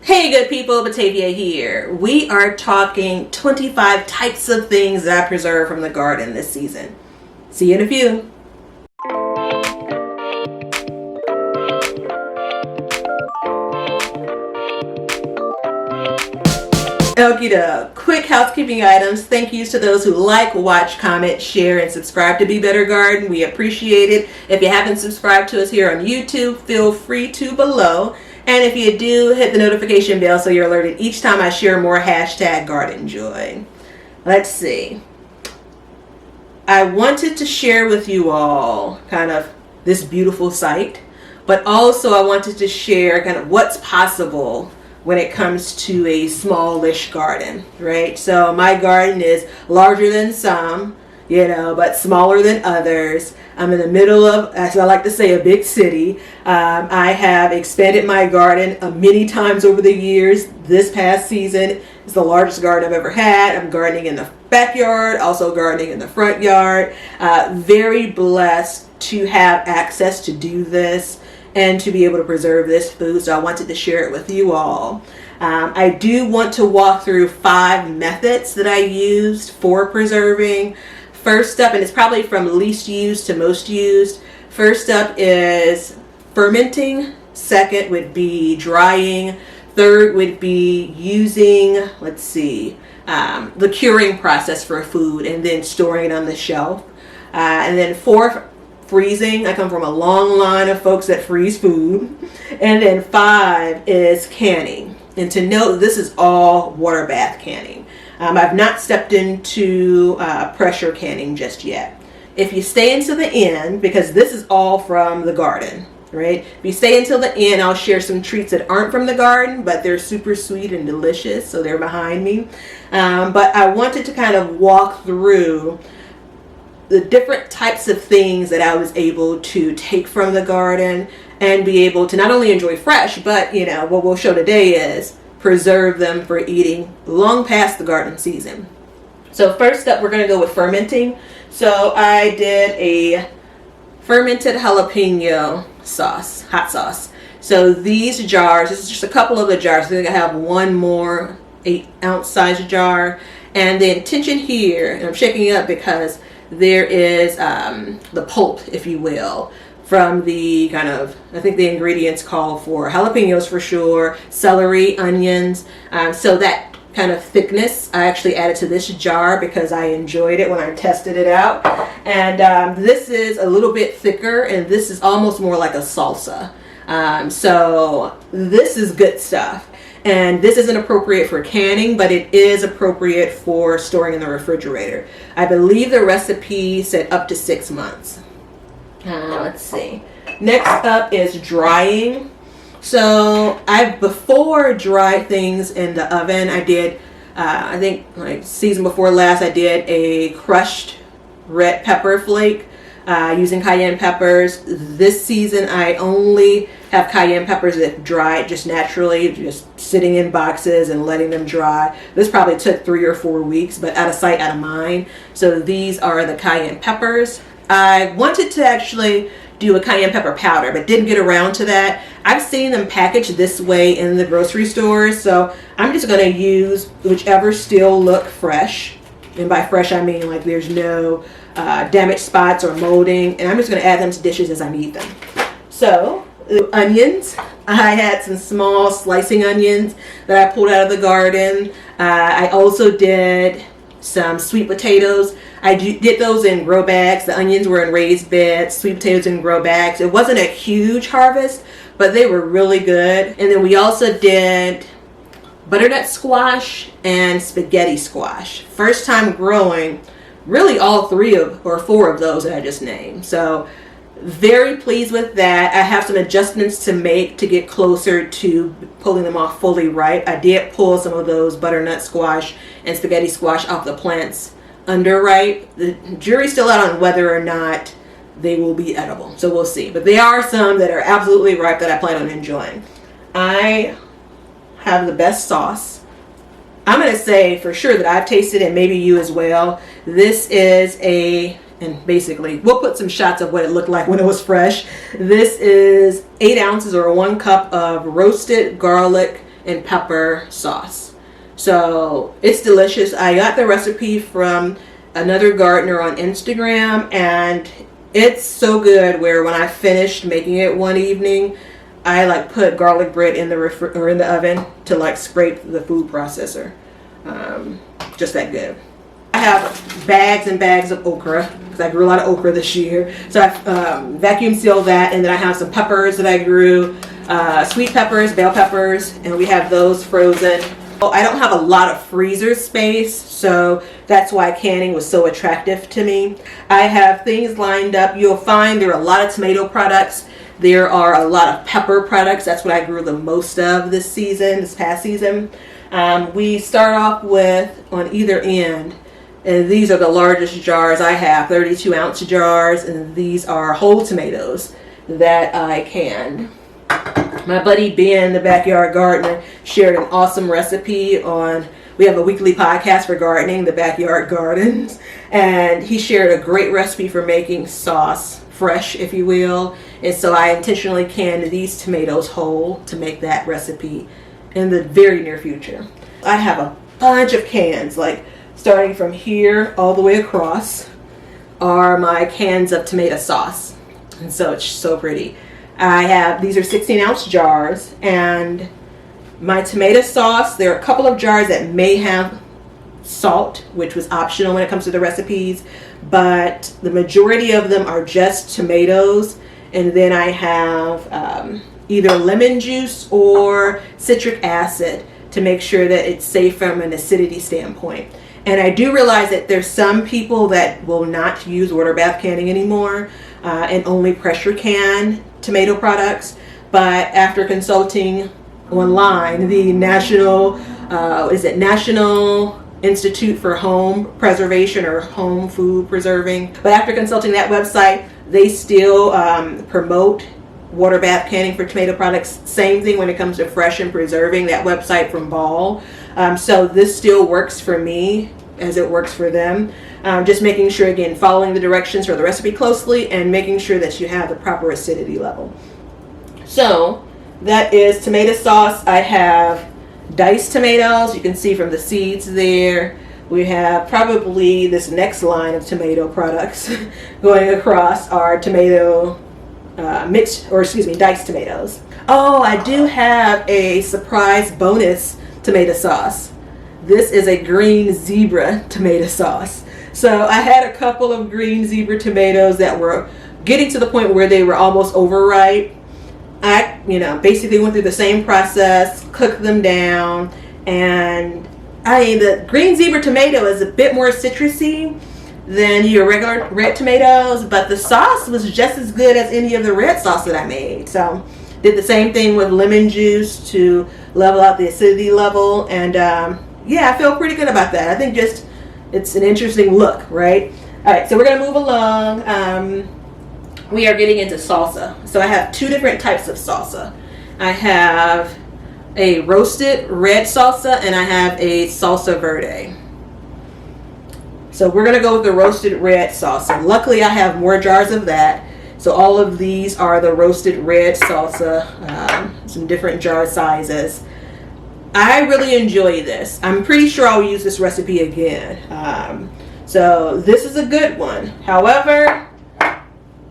Hey good people, Batavia here. We are talking 25 types of things that I preserve from the garden this season. See you in a few. Okie doke. Quick housekeeping items. Thank yous to those who like, watch, comment, share, and subscribe to Be Better Garden. We appreciate it. If you haven't subscribed to us here on YouTube, feel free to below. And if you do, hit the notification bell so you're alerted each time I share more hashtag garden joy. Let's see. I wanted to share with you all kind of this beautiful site, but also I wanted to share kind of what's possible when it comes to a smallish garden, right? So my garden is larger than some, but smaller than others. I'm in the middle of, as I like to say, a big city. I have expanded my garden many times over the years. This past season is the largest garden I've ever had. I'm gardening in the backyard, also gardening in the front yard. Very blessed to have access to do this and to be able to preserve this food. So I wanted to share it with you all. I do want to walk through 5 methods that I used for preserving. First up, and it's probably from least used to most used. First up is fermenting. Second would be drying. Third would be using, the curing process for food and then storing it on the shelf. And then 4, freezing. I come from a long line of folks that freeze food. And then 5 is canning. And to note, this is all water bath canning. I've not stepped into pressure canning just yet. If you stay until the end, because this is all from the garden, right? If you stay until the end, I'll share some treats that aren't from the garden, but they're super sweet and delicious, so they're behind me. But I wanted to kind of walk through the different types of things that I was able to take from the garden and be able to not only enjoy fresh, but what we'll show today is preserve them for eating long past the garden season. So first up, we're going to go with fermenting. So I did a fermented jalapeno sauce, hot sauce. So these jars, this is just a couple of the jars. I think I have one more 8-ounce size jar. And the intention here, and I'm shaking it up because there is the pulp, if you will, from the kind of, I think the ingredients call for jalapenos for sure, celery, onions. So that kind of thickness I actually added to this jar because I enjoyed it when I tested it out. And this is a little bit thicker, and this is almost more like a salsa. So this is good stuff. And this isn't appropriate for canning, but it is appropriate for storing in the refrigerator. I believe the recipe said up to 6 months. Let's see. Next up is drying. So before dried things in the oven, I did, I think like season before last, I did a crushed red pepper flake using cayenne peppers. This season, I only have cayenne peppers that dried just naturally, just sitting in boxes and letting them dry. This probably took 3 or 4 weeks, but out of sight, out of mind. So these are the cayenne peppers. I wanted to actually do a cayenne pepper powder, but didn't get around to that. I've seen them packaged this way in the grocery stores, so I'm just going to use whichever still look fresh. And by fresh, I mean like there's no damaged spots or molding, and I'm just going to add them to dishes as I need them. So the onions, I had some small slicing onions that I pulled out of the garden. I also did some sweet potatoes. I did those in grow bags. The onions were in raised beds, sweet potatoes in grow bags. It wasn't a huge harvest, but they were really good. And then we also did butternut squash and spaghetti squash. First time growing really all 3 or 4 of those that I just named. So very pleased with that. I have some adjustments to make to get closer to pulling them off fully ripe. I did pull some of those butternut squash and spaghetti squash off the plants under ripe. The jury's still out on whether or not they will be edible, so we'll see. But there are some that are absolutely ripe that I plan on enjoying. I have the best sauce. I'm going to say for sure that I've tasted it, and maybe you as well. This is and basically we'll put some shots of what it looked like when it was fresh. This is 8 ounces or 1 cup of roasted garlic and pepper sauce. So it's delicious. I got the recipe from another gardener on Instagram, and it's so good where when I finished making it one evening, I like put garlic bread in the in the oven to like scrape the food processor. Just that good. I have bags and bags of okra because I grew a lot of okra this year. So I vacuum sealed that, and then I have some peppers that I grew, sweet peppers, bell peppers, and we have those frozen. I don't have a lot of freezer space, so that's why canning was so attractive to me. I have things lined up. You'll find there are a lot of tomato products. There are a lot of pepper products. That's what I grew the most of this past season. We start off with, on either end, and these are the largest jars I have, 32-ounce jars, and these are whole tomatoes that I canned. My buddy Ben, the backyard gardener, shared an awesome recipe on, we have a weekly podcast for gardening, the Backyard Gardens, and he shared a great recipe for making sauce, fresh if you will, and so I intentionally canned these tomatoes whole to make that recipe in the very near future. I have a bunch of cans, like starting from here all the way across are my cans of tomato sauce, and so it's so pretty. These are 16-ounce jars, and my tomato sauce, there are a couple of jars that may have salt, which was optional when it comes to the recipes, but the majority of them are just tomatoes, and then I have either lemon juice or citric acid to make sure that it's safe from an acidity standpoint. And I do realize that there's some people that will not use water bath canning anymore and only pressure can tomato products, but after consulting online, the National Institute for Home Preservation or Home Food Preserving, but after consulting that website, they still promote water bath canning for tomato products. Same thing when it comes to fresh and preserving, that website from Ball. So this still works for me as it works for them. Just making sure, again, following the directions for the recipe closely and making sure that you have the proper acidity level. So that is tomato sauce. I have diced tomatoes. You can see from the seeds there. We have probably this next line of tomato products going across our tomato diced tomatoes. Oh, I do have a surprise bonus tomato sauce. This is a green zebra tomato sauce. So I had a couple of green zebra tomatoes that were getting to the point where they were almost overripe. I, basically went through the same process, cooked them down, and the green zebra tomato is a bit more citrusy than your regular red tomatoes, but the sauce was just as good as any of the red sauce that I made. So did the same thing with lemon juice to level out the acidity level, and I feel pretty good about that. I think just it's an interesting look, right? All right, so we're gonna move along. We are getting into salsa. So I have two different types of salsa. I have a roasted red salsa and I have a Salsa Verde. So we're gonna go with the roasted red salsa. Luckily I have more jars of that. So all of these are the roasted red salsa, some different jar sizes. I really enjoy this. I'm pretty sure I'll use this recipe again. So this is a good one. However,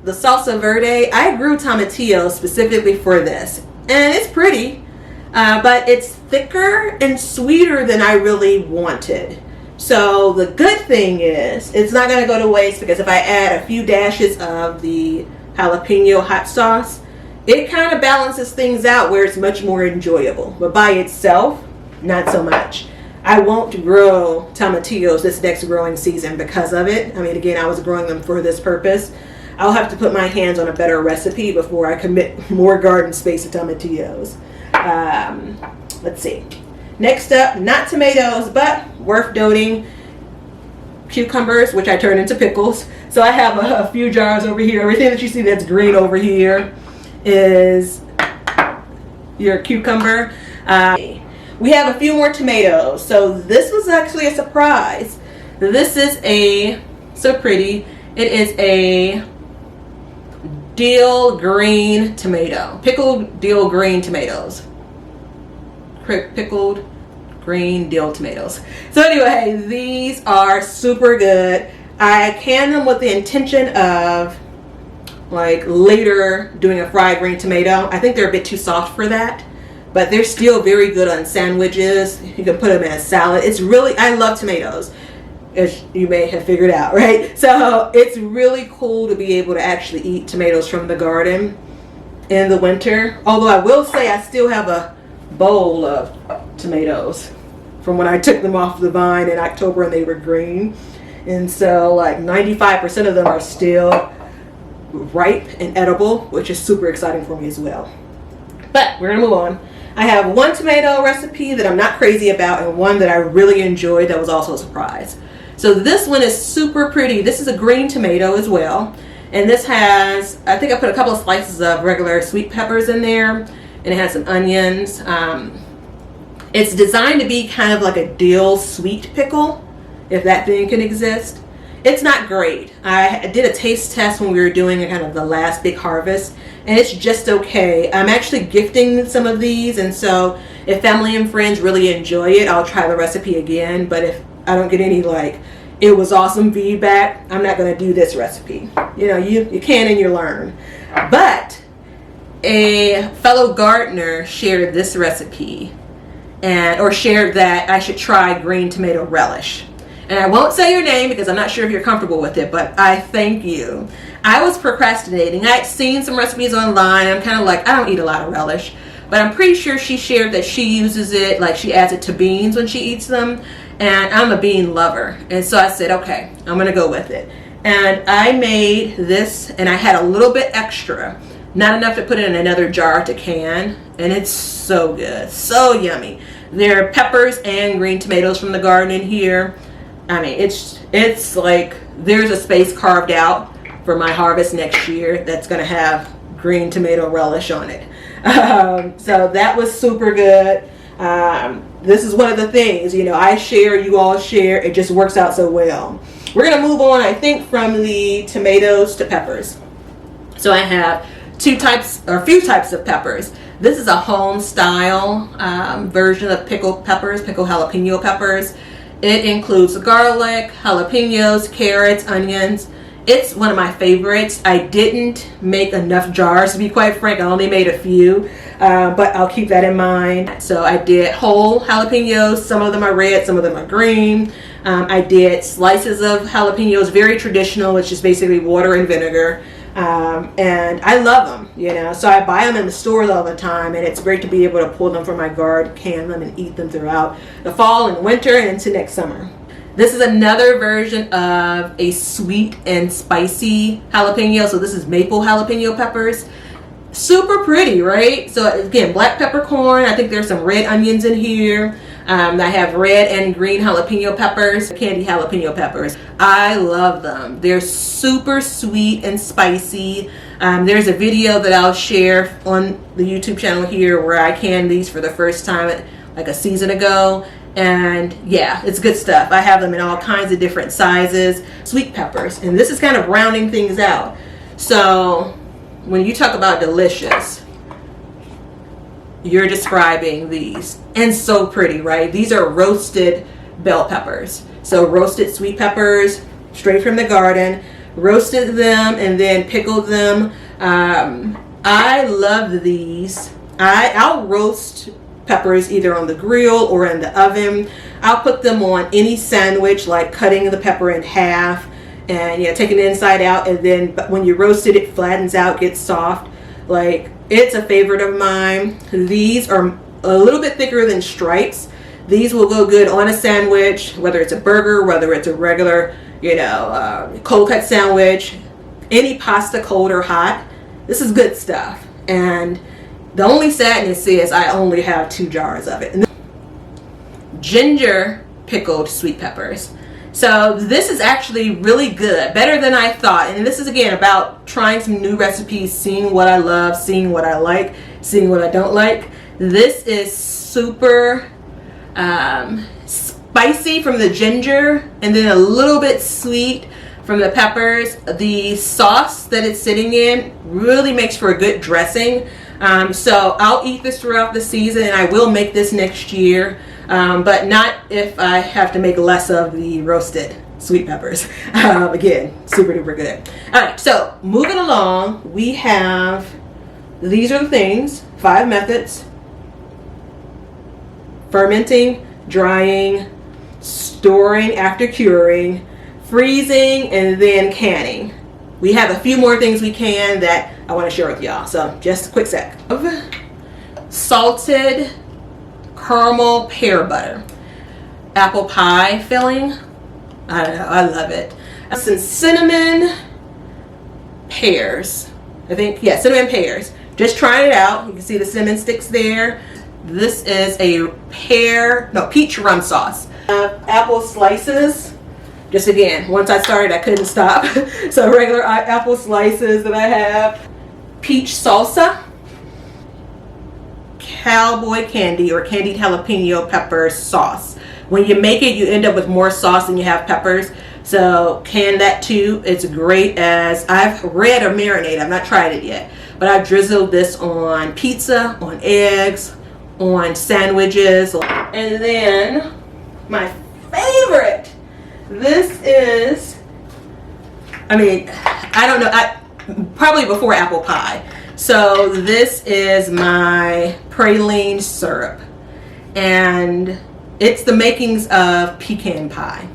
the Salsa Verde, I grew tomatillos specifically for this. And it's pretty, but it's thicker and sweeter than I really wanted. So the good thing is, it's not gonna go to waste because if I add a few dashes of the jalapeno hot sauce, it kind of balances things out where it's much more enjoyable. But by itself, not so much. I won't grow tomatillos this next growing season because of it. I mean, again, I was growing them for this purpose. I'll have to put my hands on a better recipe before I commit more garden space to tomatillos. Let's see. Next up, not tomatoes, but worth noting, cucumbers, which I turn into pickles. So I have a few jars over here. Everything that you see that's green over here is your cucumber. We have a few more tomatoes. So this was actually a surprise. This is so pretty. It is a dill green tomato, pickled dill green tomatoes. pickled green dill tomatoes. So anyway, these are super good. I canned them with the intention of like later doing a fried green tomato. I think they're a bit too soft for that, but they're still very good on sandwiches. You can put them in a salad. It's really, I love tomatoes, as you may have figured out, right? So it's really cool to be able to actually eat tomatoes from the garden in the winter. Although I will say I still have a bowl of tomatoes from when I took them off the vine in October and they were green. And so like 95% of them are still ripe and edible, which is super exciting for me as well. But we're gonna move on. I have one tomato recipe that I'm not crazy about and one that I really enjoyed that was also a surprise. So this one is super pretty. This is a green tomato as well. And this has, I think I put a couple of slices of regular sweet peppers in there, and it has some onions. It's designed to be kind of like a dill sweet pickle, if that thing can exist. It's not great. I did a taste test when we were doing kind of the last big harvest, and it's just okay. I'm actually gifting some of these, and so if family and friends really enjoy it, I'll try the recipe again. But if I don't get any like, it was awesome feedback, I'm not going to do this recipe. You know, you can and you learn. But a fellow gardener shared this recipe, or shared that I should try green tomato relish. And I won't say your name because I'm not sure if you're comfortable with it, but I thank you. I was procrastinating. I had seen some recipes online. I'm kind of like, I don't eat a lot of relish, but I'm pretty sure she shared that she uses it, like she adds it to beans when she eats them. And I'm a bean lover. And so I said, okay, I'm going to go with it. And I made this, and I had a little bit extra, not enough to put in another jar to can. And it's so good, so yummy. There are peppers and green tomatoes from the garden in here. I mean, it's like there's a space carved out for my harvest next year that's going to have green tomato relish on it. So that was super good. This is one of the things, you know, I share, you all share. It just works out so well. We're going to move on, I think, from the tomatoes to peppers. So I have a few types of peppers. This is a Homestyle version of pickled peppers, pickled jalapeno peppers. It includes garlic, jalapenos, carrots, onions. It's one of my favorites. I didn't make enough jars, to be quite frank. I only made a few, but I'll keep that in mind. So I did whole jalapenos. Some of them are red, some of them are green. I did slices of jalapenos, very traditional. It's just basically water and vinegar. And I love them, you know. So I buy them in the stores all the time, and it's great to be able to pull them from my garden, can them, and eat them throughout the fall and winter and into next summer. This is another version of a sweet and spicy jalapeno. So this is maple jalapeno peppers. Super pretty, right? So again, black peppercorn. I think there's some red onions in here. I have red and green jalapeno peppers, candied jalapeno peppers. I love them. They're super sweet and spicy. There's a video that I'll share on the YouTube channel here where I canned these for the first time like a season ago. And yeah, it's good stuff. I have them in all kinds of different sizes. Sweet peppers. And this is kind of rounding things out. So when you talk about delicious, you're describing these. And so pretty, right? These are roasted bell peppers. So roasted sweet peppers straight from the garden. Roasted them and then pickled them. I love these. I'll roast peppers either on the grill or in the oven. I'll put them on any sandwich, like cutting the pepper in half and, you know, taking the inside out, and then when you roast it, it flattens out, gets soft. Like, it's a favorite of mine. These are a little bit thicker than stripes. These will go good on a sandwich, whether it's a burger, whether it's a regular, you know, cold cut sandwich, any pasta, cold or hot. This is good stuff. And the only sadness is I only have 2 jars of it. Ginger pickled sweet peppers. So this is actually really good, better than I thought. And this is again about trying some new recipes, seeing what I love, seeing what I like, seeing what I don't like. This is super spicy from the ginger and then a little bit sweet from the peppers. The sauce that it's sitting in really makes for a good dressing. So I'll eat this throughout the season, and I will make this next year, but not if I have to make less of the roasted sweet peppers. Again, super duper good. All right, so moving along, we have, these are the things, 5 methods: fermenting, drying, storing after curing, freezing, and then canning. We have a few more things we can that I want to share with y'all. So just a quick sec. Salted caramel pear butter, apple pie filling. I don't know, I love it. Some cinnamon pears. I think, yeah, cinnamon pears. Just trying it out. You can see the cinnamon sticks there. This is a peach rum sauce. Apple slices. Just again, once I started, I couldn't stop. So regular apple slices that I have. Peach salsa. Cowboy candy or candied jalapeno pepper sauce. When you make it, you end up with more sauce than you have peppers. So can that too. It's great as I've read or marinade. I've not tried it yet. But I've drizzled this on pizza, on eggs, on sandwiches. And then my favorite. This is, I mean, I don't know, probably before apple pie. So this is my praline syrup. And it's the makings of pecan pie.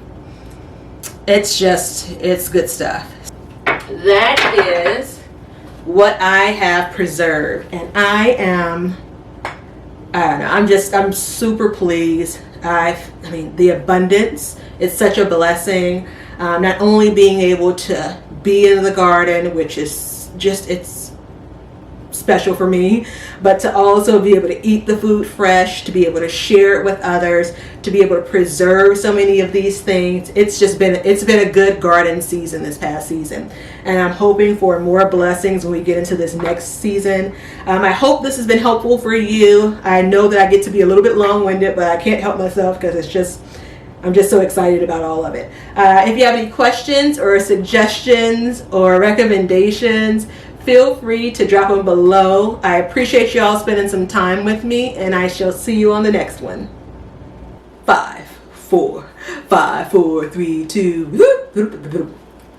It's good stuff. That is what I have preserved. And I don't know, I'm super pleased. I mean, the abundance, it's such a blessing. Not only being able to be in the garden, which is it's special for me, but to also be able to eat the food fresh, to be able to share it with others, to be able to preserve so many of these things. It's been a good garden season this past season, and I'm hoping for more blessings when we get into this next season. I hope this has been helpful for you. I know that I get to be a little bit long-winded, but I can't help myself because I'm just so excited about all of it. If you have any questions or suggestions or recommendations, feel free to drop them below. I appreciate y'all spending some time with me, and I shall see you on the next one. 5, 4, 5, 4, 3, 2.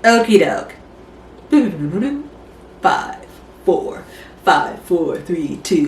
Okie doke. 5, 4, 5, 4, 3, 2.